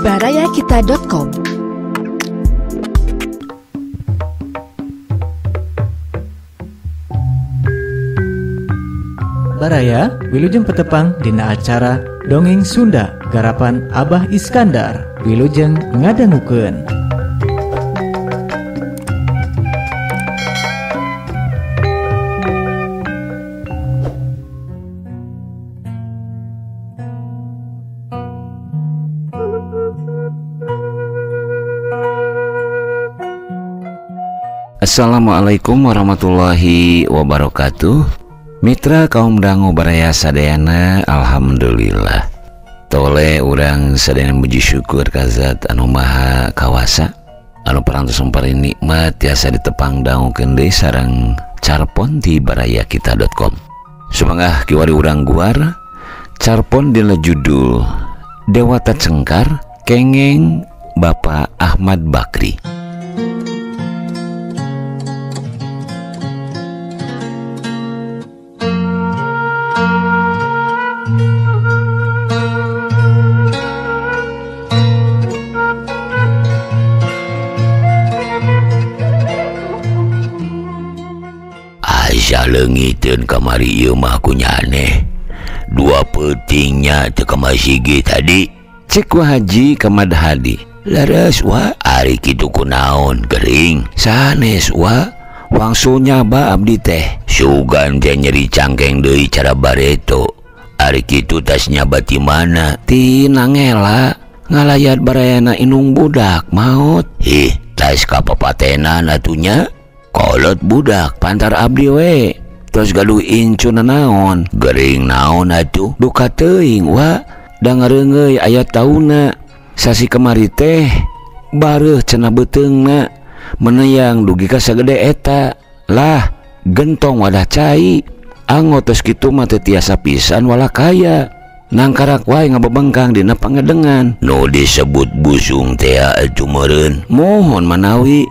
barayakita.com. Baraya wilujeng petepang dina acara Dongeng Sunda garapan Abah Iskandar. Wilujeng ngadangukeun. Assalamualaikum warahmatullahi wabarakatuh. Mitra kaum dangu baraya sadayana, alhamdulillah. Tole urang sadayana puji syukur ka Zat anu maha kawasa, anu parantos paring nikmat tiasa ditepang dangukeun deui sareng carpon di barayakita.com. Sumangga kiwari urang guar carpon dina judul Dewata Cengkar kengeng Bapak Ahmad Bakri. Salengiteun kamari ieu mah kunyane. Dua peutingnya teu kamasigi tadi. Cek wa Haji Kamad Hadi. Laras wa ari kitu kunaon gering. Sanes wa wangsulnya ba abdi teh. Sugan teh nyeri cangkeng deui cara bareto. Ari kitu tasnya bati mana? Tina ngela ngalayat barayana inung budak maot. Tas kapapatenan atunya. Kolot budak pantar abdi we. Terus gaduh incuna naon? Gering naon atuh? Duka teuing wa. Da ngareungeuy aya tauna. Sasi kemari teh bareuh cenah beuteungna. Meneyang dugi ka sagede eta. Lah gentong wadah cai. Anggo tos kitu mah teu tiasa pisan wala kaya. Nangkarak wae ngabebengkang dina pangadengan. Nu disebut busung teh atuh meureun. Mohon manawi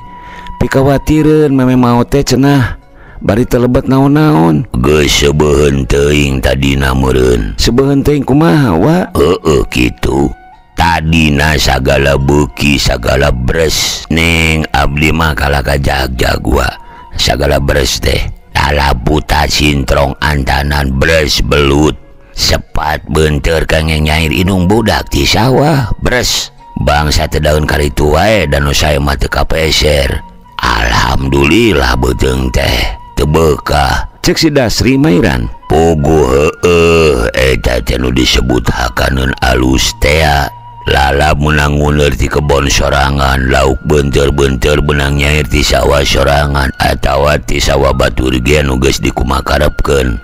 pikawatireun meme maot teh cenah bari teu lebet naon-naon. Geus sebeuheun teuing tadina meureun. Sebeuheun teuing kumaha wa? Heueuh kitu. Tadina sagala beuki sagala bres. Neng abdi mah kalah kajag-jag wa. Sagala bres teh talaputa sintrong antanan bres belut. Sepat beunteur kangeng nyair inung budak ti sawah bres. Bangsa teu daun karitu wae dan nu sae mah teu kapeser. Alhamdulillah beuteung teh teu beukah. Cek si Dasri Mairan. Puguh heueuh eta teh nu disebut hakaneun alus teh. Lala menang nguneur ti kebon sorangan, lauk beunteur-beunteur benang nyair ti sawah sorangan atawa ti sawah batur ge nu geus dikumakarepkeun.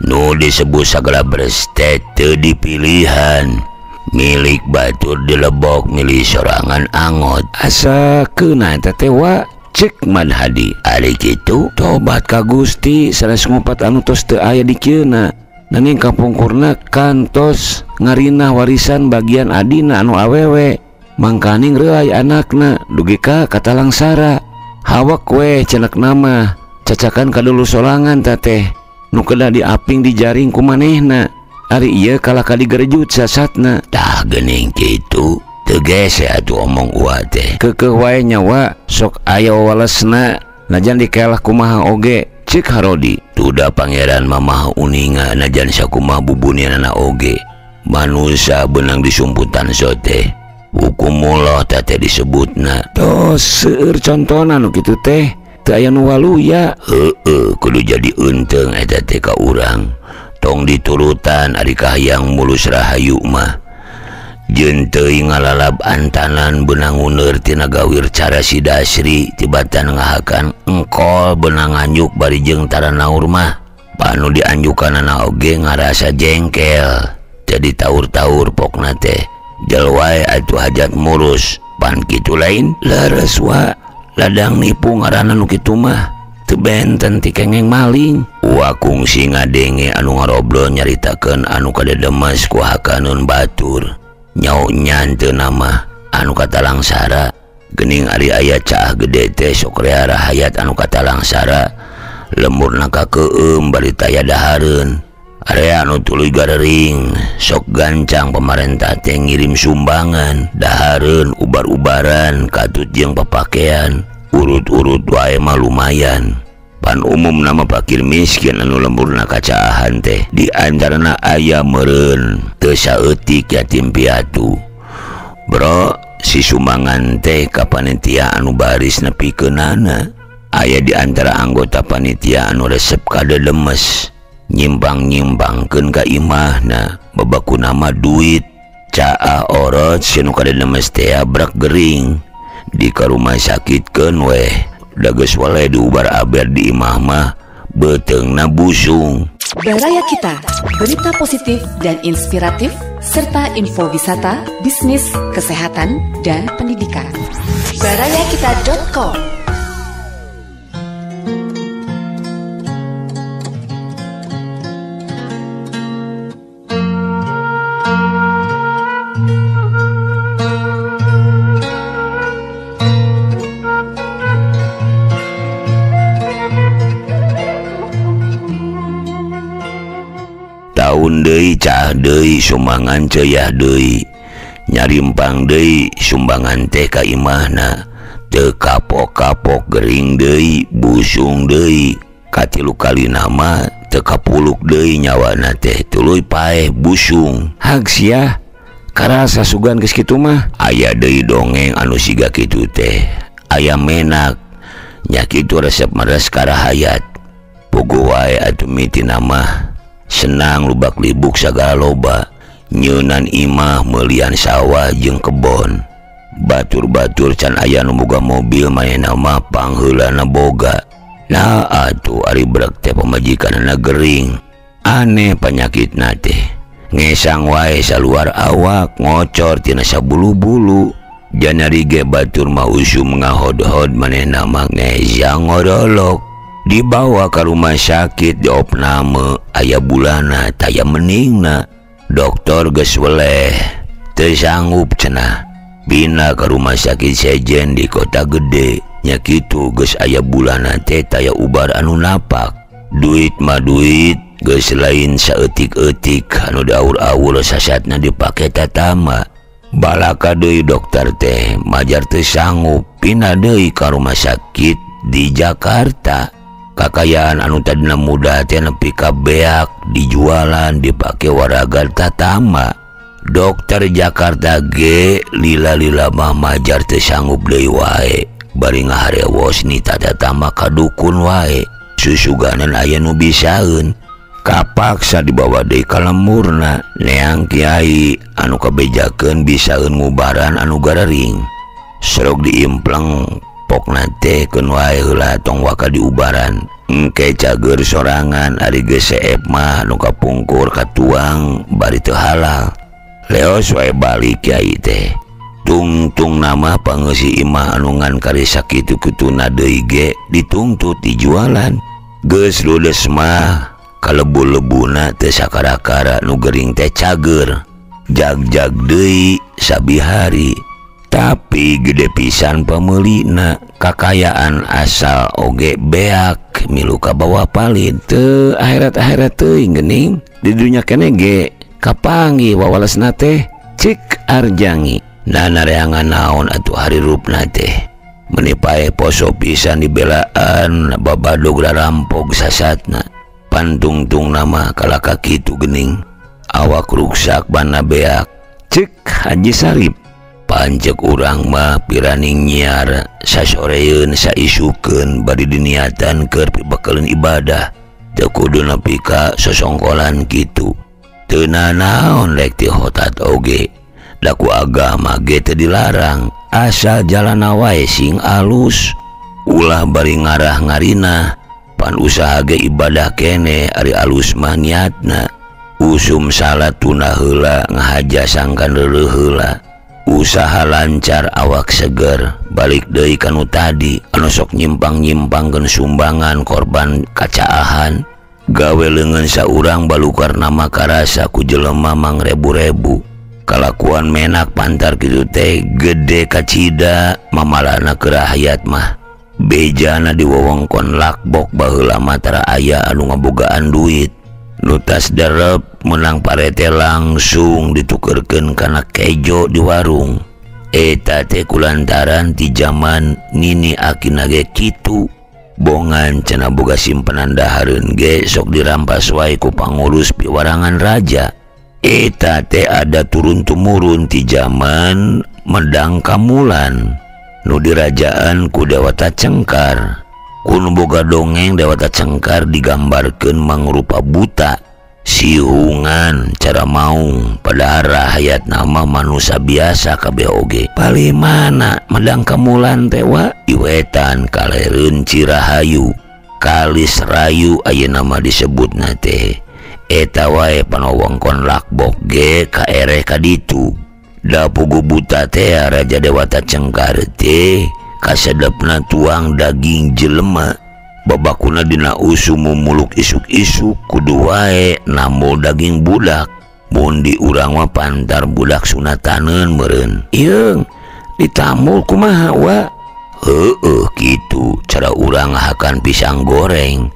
Nu disebut sagala beres teh teu dipilihan. Milik batur dilebok, milih sorangan angot. Asa keuna eta teh wa? Cek Mad Hadi. Ari kitu tobat ka Gusti sanes ngopat anu tos teu aya di kieuna. Nanging kapungkurna kantos ngarinah warisan bagian adina anu awewe. Mangkaning reuay anakna dugi ka katalangsara. Hawak we cenek nama cacakan kadulu solangan teh nu kedah diaping dijaring ku manehna. Ari ieu kalah ka digerejut sasatna. Tah geuning kitu teu gese atuh omong uwa teh. Keukeuh wae nyawa sok aya walesna najan dikelah kumaha oge. Cik Harodi. Tuda pangeran mamah uninga najan sakumaha bubunianana oge. Manusia benang disumputan sote. Hukum Allah teh disebutna. Tos seueur contona nu kitu teh teu aya nu waluya. Heueuh kudu jadi eunteng eta teh ka urang. Tong diturutan ari kahayang mulus rahayu mah. Jeun teuing ngalalab antanan benang nguneur tina gawir cara si Dasri tibatan ngahakan engkol benang anjuk bari jeung tara naur mah. Panu dianjukanana oge ngarasa jengkel. Jadi taur-taur pokna teh. Jal wae atuh hajat murus. Pan kitu lain leres wa. Ladang nipu ngaranna nu kitu mah. Teu benten ti kengeng maling. Wa kungsi ngadenge anu ngarobrol nyaritakeun anu kadedemes ku hakaneun batur. Nyaunya teu nama anu katalangsara. Geuning ari aya caah gede teh sok rea rahayat anu katalangsara. Lembur naka keum bari taya dahareun. area anu tuluy garering sok gancang pemerintah teh ngirim sumbangan dahareun ubar-ubaran katut jeung papakean urut-urut wae mah lumayan. Pan umum nama fakir miskin anu lemburna kacaahan teh di antarana aya meureun teu saeutik yatim piatu. Bro, si sumbangan teh ka panitia anu baris nepikeunana. Aya di antara anggota panitia anu resep kada lemes nyimbang-nyimbangkeun ka imahna babaku nama duit caa orot sinu kada lemes teh abrak gering di ka rumah sakitkeun weh. Da geus waleh diubar aber di imah mah beteungna busung. Baraya Kita, berita positif dan inspiratif serta info wisata, bisnis, kesehatan, dan pendidikan. barayakita.com. Tahun deui cah deui sumbangan ceuyak deui nyarimpang deui sumbangan teh ka imahna teu kapok-kapok gering deui busung deui katilu kalina mah teu kapuluk deui nyawana teh tuluy paeh busung. Hag sia karasa sugan geus kitu mah. Aya deui dongeng anu siga kitu teh aya menak nya kitu resep meres karahayat puguh wae atuh mitina mah senang lubak libuk sagala loba nyeunan imah meulian sawah jeung kebon batur-batur can aya nu boga mobil manehna mah pangheulana boga. Nah atuh ari brek teh pamajikanna gering aneh panyakitna teh ngesang wae saluar awak ngocor tina sabulu-bulu janari ge batur mah usum ngahod-hod manehna mah ngejang ngodolok dibawa ke rumah sakit di opname aya bulana taya meningna dokter geus weleh teu sanggup cenah bina ke rumah sakit sejen di kota gede nya kitu geus aya bulana teh taya ubar anu napak duit mah duit geus lain saeutik-eutik anu daur-aur sasatna dipake tatama balaka deui dokter teh majar teu sanggup pindah deui ka rumah sakit di Jakarta. Kakayaan anu tadina muda teh nepi ka beak dijualan dipake waragan tatama. Dokter Jakarta ge lila-lila mah majar teu sanggup deui wae bari ngaharewos nita tatama ka dukun wae susuganan aya nu bisaeun kapaksa dibawa deui ka lemurna neang kiai anu kabejakeun bisaeun ngubaran anu garering serog diimpleng pokna teh keun wae heula tong waka diubaran engke cager sorangan ari geus seep mah nu kapungkur katuang bari teu halal leos wae balik kiai teh tungtung nama pangeusi imah anu ngan karisa kitu kutuna deui ge dituntut dijualan geus ludes mah kalebu-lebuna teu sakara-kara nu gering teh cager jag-jag deui sabihari. Tapi gede pisan pemelina kakayaan asal oge beak milu ka bawah palin teu akhirat-akhirat teuing geuning di dunya keneh ge kapanggih wawalesna teh cik arjangi nanareangan naon atuh hari rupna teh meuni paeh poso pisan dibelaan babadog rampog sasatna pantungtung nama kalaka kitu geuning awak ruksak bana beak cik Haji Sarip pancek urang mah piraning nyiar sasoreun saisukeun bari diniatan keur pibakeuleun ibadah teu kudu nepi ka sosongkolan kitu teu naon rek ti hotat oge daku agama ge teu dilarang asal jalana wae sing alus ulah bari ngarah ngarina pan usaha ge ibadah kene ari alus mah niatna usum salat tuna heula ngahaja sangkan reureuh heula usaha lancar awak seger balik deui kanu tadi anu sok nyimpang-nyimpangkeun sumbangan korban kacaahan gawe leungeun saurang balukar nama karasa ku jelema mangrebu-rebu kalakuan menak pantar kitu teh gede kacida mamalana kerahayat mah bejana di wewengkon lakbok baheula mah tara aya anu ngabogaan duit nutas derep menang parete langsung ditukerkeun kana kejo di warung. Eta teh kulantaran ti zaman nini akina ge kitu. Bongan cenah boga simpenan dahareun ge sok dirampas wae ku pangurus piwarangan raja. Eta teh ada turun-tumurun ti zaman Medang Kamulan nu dirajaan ku Dewata Cengkar. Kun boga dongeng Dewata Cengkar digambarkeun mangrupa buta, siungan, cara maung, padahal hayat nama manusia biasa kabeh oge. Palimana Medang Kamulan tewa iwetan kalereun Cirahayu, Kalis Rayu aya nama disebutna teh. Eta wae panowongkon lakbok ge kaere kaditu. Da pugu buta teh Raja Dewata Cengkar teh kasedepna tuang daging jelema. Babakuna dina usu mumuluk isuk-isuk kudu wae namul daging budak. Mun di urang mah pantar budak sunataneun meureun. Yeung, ditamul kumaha wa? Heueuh kitu cara urang ngahakan pisang goreng.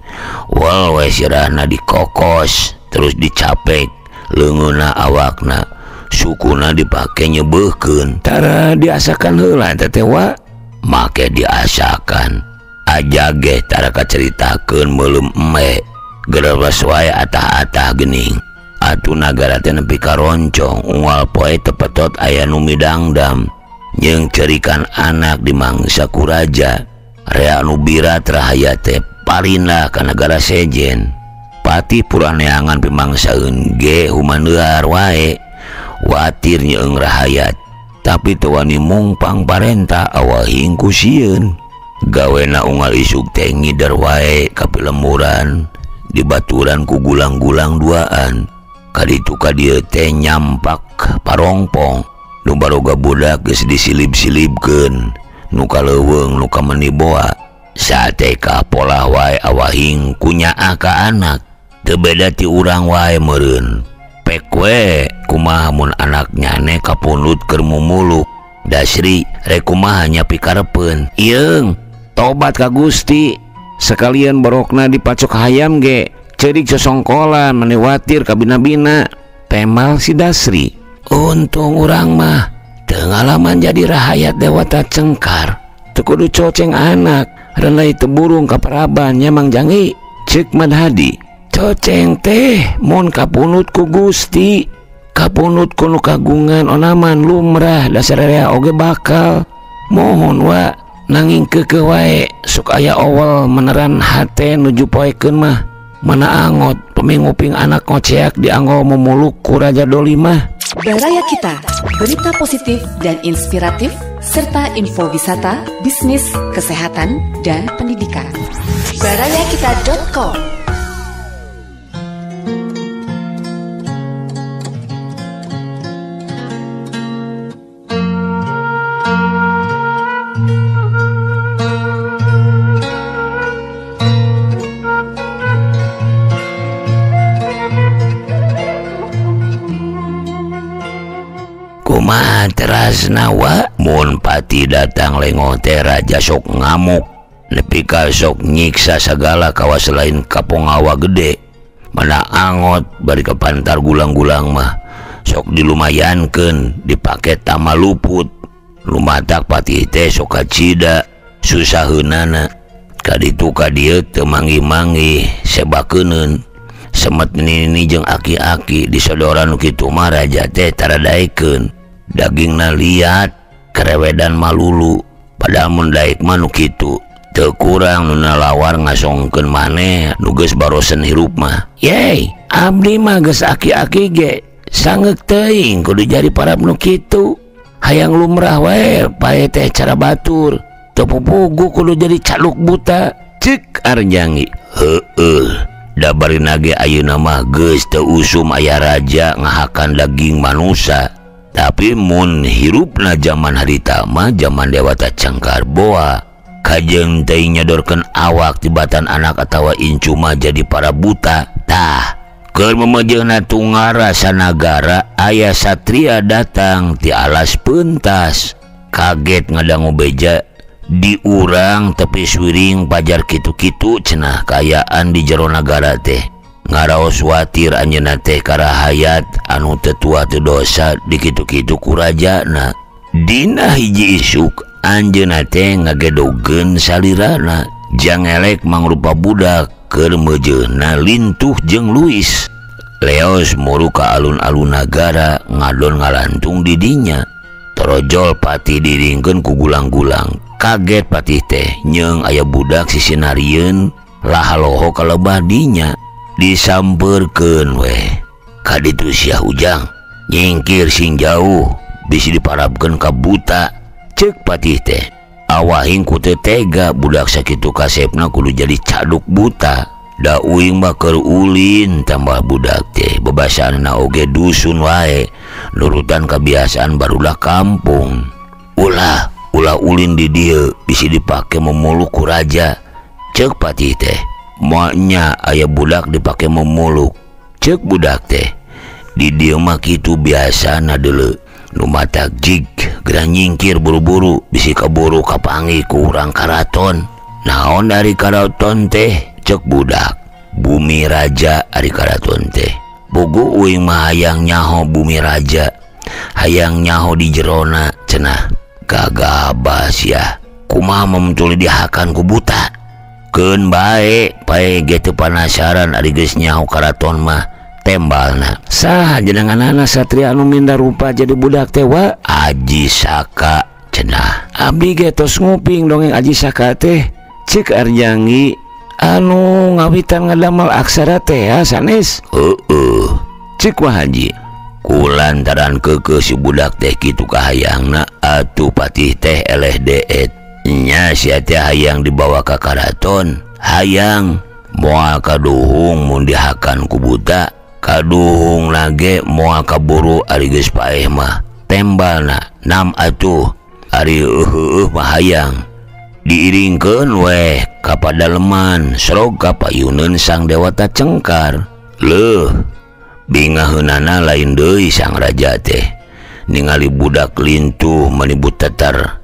Wal we sirahna dikokos terus dicapek leungeunna awakna. Sukuna dipake nyebeuhkeun. Tara diasakan heula eta teh wa? Make diasakan. Aja ge tara kaceritakeun meulem emme. Gereres wae atah-atah geuning. Atuh nagara teh nepi ka roncong unggal poe tepetot aya nu midangdam. Jeung cerikan anak di mangsa ku raja. Rea nu birat rahaya teh palinlah ka nagara sejen. Pati puraneangan pimangsaeun ge humaneuar wae. Watir nyeung rahayat. Tapi teu wani mungpang parenta awahing ku sieun. Gawena unggal isuk teh ngider wae ka pilemuran dibaturan ku gulang-gulang duaan. Kaditu ka dieu teh nyampak parongpong nu baroga budak geus disilib-silibkeun nu kaleuweung nu kameni boa. Sate ka polah wae awahing ku nyaa ka anak. Teu beda ti urang wae meureun. Pek we kumaha mun anak nyane kapunut keur mumuluk. Dasri rek kumaha nya pikarepeun. Ieung tobat ka Gusti, sekalian barokna dipacok hayam ge ceurik sosongkolan mane watir ka bina-bina. Temal si Dasri. Untung urang mah teu ngalaman jadi rahayat Dewata Cengkar. Teu kudu coceng anak, renai teu burung ka paraban nya Mang Jangi. Ceuk Madhadi, coceng teh mun kapunut ku Gusti, kapunut ku nu kagungan onaman lumrah dasar rea oge bakal. Mohon wa nanging keukeuh wae sok aya owel meneran hate nuju poekeun mah. Mana angot peminguping anak ngoceak dianggo memuluk ku Raja Doli mah. Baraya Kita, berita positif dan inspiratif serta info wisata, bisnis, kesehatan, dan pendidikan. barayakita.com. Kumaha terasna wa mun pati datang lengoh teh raja sok ngamuk nepi ka sok nyiksa sagala kawas lain Kapongawa gede. Mana angot bari kepantar gulang-gulang mah sok dilumayankeun dipake tama luput. Lumatak pati teh sok kacida susaheunana. Kaditu ka dieu teu manggi-manggi sebakeuneun. Semet nini jeung aki-aki disodoran nu kitu mah raja teh taradaekeun. Dagingna liat, kerewedan malulu. Padahal mun daek mah nu kitu teu kurang nu nalawar ngasongkeun maneh nu geus barosen hirup mah. Yey, abdi mah geus aki-aki ge sangeuk teuing kudu jadi parab nu kitu. Hayang lumrah wae pae teh cara batur. Teu pupugu kudu jadi caluk buta. Ceuk Arjangi. Heueuh, da barina ge ayeuna mah geus teu usum aya raja ngahakan daging manusia. Tapi mun hirupna zaman harita mah zaman Dewata Cengkar boa. Kajeng teuing nyodorkeun awak tibatan anak atawa incu mah jadi para buta. Tah, keur memejeuna tungara sanagara aya satria datang ti alas peuntas. Kaget ngadangu beja di urang tepi swiring pajar kitu-kitu cenah kayaan di jero nagara teh. ngaraos watir anjeunna teh karahayat anu teu tua teu dosa dikitu-kitu ku rajana. Dina hiji isuk anjeunna teh ngagedogeun salirana jang elek mangrupa budak keur meujeunna lintuh jeung Luis. Leos muru ka alun-alun nagara ngadon ngalantung di dinya. Torojol Patih diringkeun ku gulang-gulang. Kaget Patih teh nyeung aya budak sisinarieun lahaloho kalebah dinya. Disampeurkeun weh. Kaditu sia Ujang nyingkir sing jauh bisi diparabkeun ka buta. Ceuk Patih teh awahing ku teu tega budak sakitu kasepna kudu jadi caduk buta. Da uing mah keur ulin tambah budak teh bebasaanna oge dusun wae nurutan kebiasaan barulah kampung. Ulah ulin di dieu bisi dipake memuluk ku raja. Ceuk Patih teh moalnya aya budak dipake memuluk. Ceuk budak teh di dieu mah kitu biasana deuleu nu matak jig geura nyingkir buru-buru bisi kaburu kapanggih ku urang karaton. Naon dari karaton teh? Cek budak, bumi raja ari karaton teh. Bogo uing mah hayang nyaho bumi raja, hayang nyaho di jerona cenah. Gagabah sia kumaha memtuli dihakan ku buta. Keun bae pae ge teu panasaran ari geus nyaho karaton mah tembalna. Saha jenenganana satria anu minda rupa jadi budak teh wa? Aji Saka cenah. Abdi ge tos nguping dongeng Aji Saka teh. Cek Arjangi anu ngawitan ngadamal aksara teh sanes. Cek Wah Haji kulantaran keke si budak teh kitu kahayangna atuh Patih teh eleh deet nya sia teh hayang dibawa ka karaton. Hayang moal kaduhung mun dihakan ku buta, kaduhung lage moal kaburu ari geus paeh mah tembalna. Nam atuh ari mah hayang diiringkeun weh ka padaleman srog ka payuneun sang dewata Cengkar. Leuh bingaheunana lain deui sang raja teh ningali budak lintuh manibut teter.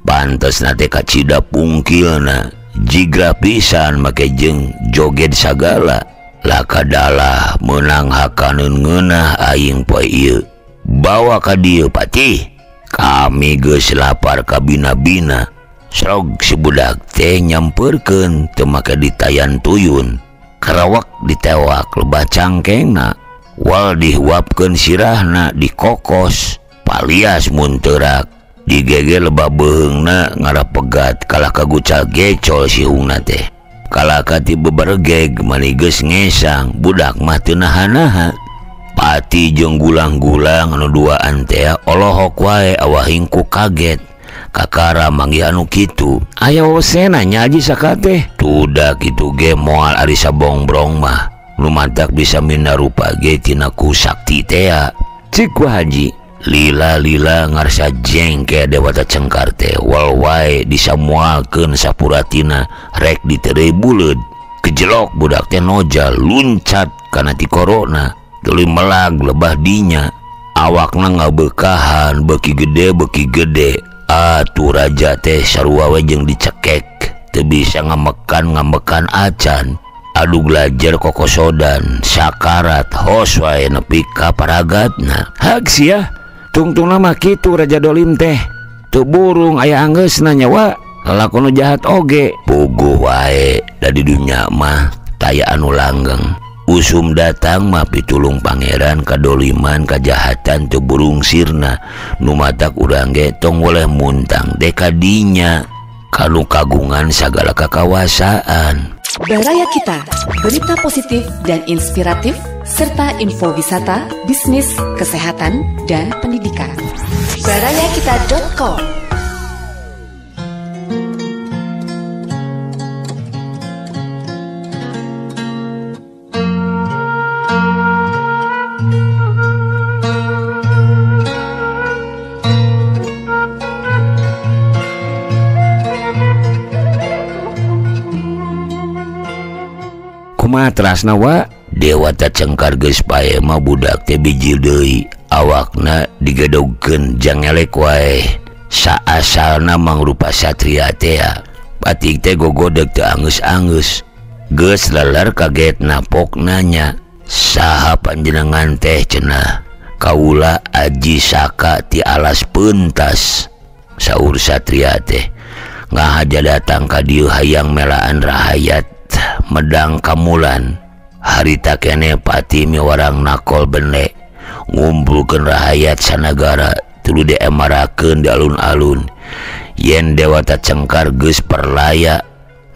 Pantesna teh kacida pungkilna jigra pisan make jeung joget sagala. Lakadalah meunang hakaneun ngeunah aing poe ieu. Bawa ka dieu Patih, kami geus lapar ka bina-bina. Srog si budak teh nyampeurkeun teu make ditayan tuyun. Karawak ditewak lebah cangkengna. Wal dihuapkeun sirahna dikokos. Palias mun teurak digege lebah beheungna ngarapegat kalah kagucal gecol si hungna teh. Kalah kati bebergeg mani geus ngesang budak mah teu naha-naha. Patih jeung gulang-gulang anu duaan teh olohok wae awahing ku kaget. Kakara manggih anu kitu. Aya wosena nya Aji Saka teh. Tudak kitu ge moal ari sabongbrong mah lumantak bisa minda rupa ge tina ku sakti teh. Cik Wah Haji lila-lila ngarsa jengke dewata Cengkar teh wal wae disamualkeun sapuratina rek diterei buleud. Kejelok budak teh nojal luncat kana ti korona tuluy melag lebah dinya. Awakna ngabeukahan beuki gede. Atuh raja teh sarua we jeung dicekek teu bisa ngamekan acan. Adu glajer kokosodan sakarat hos wae nepi ka paragatna. Hag sia tungtungna mah kitu Raja Dolim teh teu burung aya anggeusna nya wa lalakon jahat oge. Puguh wae da di dunya mah taya anu langgeng. Usum datang mah pitulung pangeran kadoliman kajahatan teu burung sirna. Nu matak urang ge tong boleh muntang deka dinya kanu kagungan sagala kakawasaan. Baraya Kita, berita positif dan inspiratif serta info wisata, bisnis, kesehatan, dan pendidikan. barayakita.com. Kumaha terasna wa? Dewata Cengkar geus pae mah budak teh biji deui. Awakna digedogkeun jang elek wae. Saasalna mangrupa satria teh. Patih teh gogodeg teu angeus-angeus. Geus leler kaget napok nanya, saha panjenengan teh cenah? Kaula Aji Saka ti alas pentas. Saur satria teh, ngahaja datang ka dieu hayang melaan rahayat medang kamulan. Harita kene pati miwarang nakol bene ngumpulkeun rahayat sanagara tuluy diemarakeun di alun-alun. Yen Dewata Cengkar geus perlaya,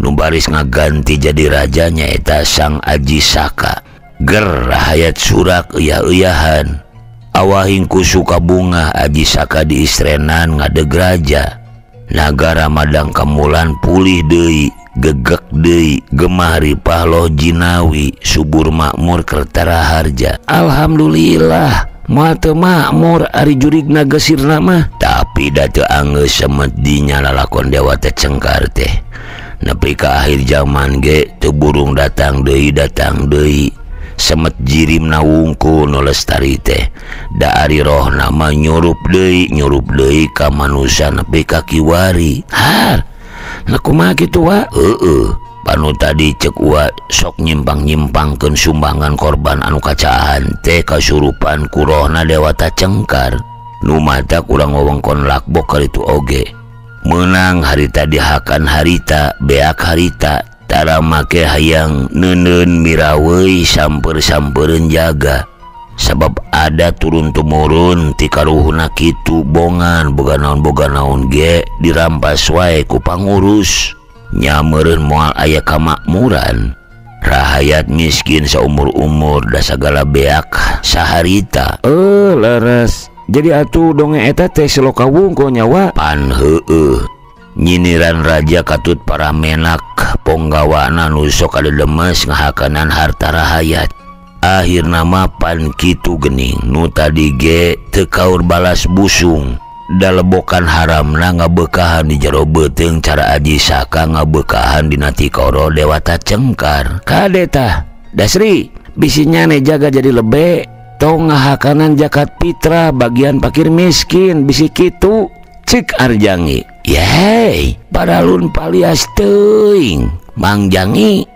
nu baris ngaganti jadi rajanya eta Sang Aji Saka. Ger rahayat surak euya-euyahan. Awahing ku Sukabunga Aji Saka diistrenan ngadeg raja. Nagara madang kamulan pulih deui, gegek deui, gemah ripah loh jinawi, subur makmur kertara harja. Alhamdulillah, moal teu makmur ari jurigna gesirna mah. Tapi da teu anggeus semet dinya lalakon Dewata Cengkar teh. Nepi ka akhir zaman ge teu burung datang deui. Semet jirimna wungkul nu lestari teh. Da ari roh nama nyurup deui ka manusia nepi ka kiwari. Har, nah kumaha kitu wa? Panu tadi cek wa sok nyimpang-nyimpangkeun sumbangan korban anu kacaahan teh kasurupan ku rohna Dewata Cengkar. Nu mata kurang wewengkon lakbok kalitu oge. Menang harita dihakan harita, beak harita, tara make hayang neuneun miraweuy samper-sampereun jaga. Sabab ada turun-tumurun ti karuhuna kitu bongan boga naon ge dirampas wae ku pangurus. Nyameureun moal aya kamakmuran. Rahayat miskin saumur-umur da sagala beak saharita. Leres. Jadi atuh dongeng eta teh seloka wungkul nyawa. Pan heueuh. Nyiniran raja katut para menak ponggawana nu sok kadedemes ngahakanan harta rahayat. Akhirna mapan kitu geuning nu tadi ge teu kaur balas busung. Dalebokan haramna ngabeukahan di jero beuteung cara Aji Saka ngabeukahan dina tikoro Dewata Cengkar. Kade tah Dasri bisinya ne jaga jadi lebe tong ngahakanan zakat fitrah bagian fakir miskin bisi kitu cik Arjangi. Yey padalun palias teuing Mang Jangi.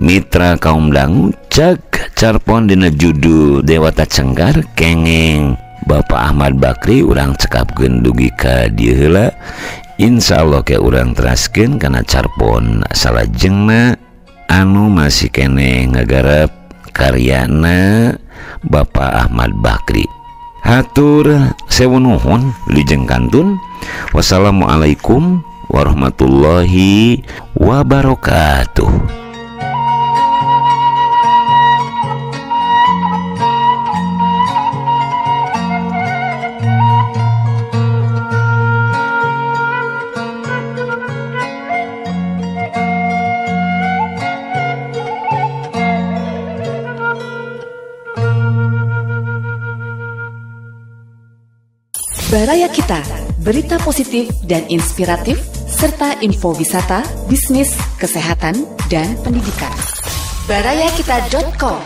Mitra kaum dangu cek carpon dina judul Dewata Cengkar kenging Bapak Ahmad Bakri urang cekapkeun dugi ka dieu heula. Insyaallah ke urang teraskeun kana carpon salajengna anu masih kene ngagarap karyana Bapak Ahmad Bakri. Hatur sewu nuhun wilujeng kantun. Wassalamualaikum warahmatullahi wabarakatuh. Baraya Kita, berita positif dan inspiratif, serta info wisata, bisnis, kesehatan, dan pendidikan. Barayakita.com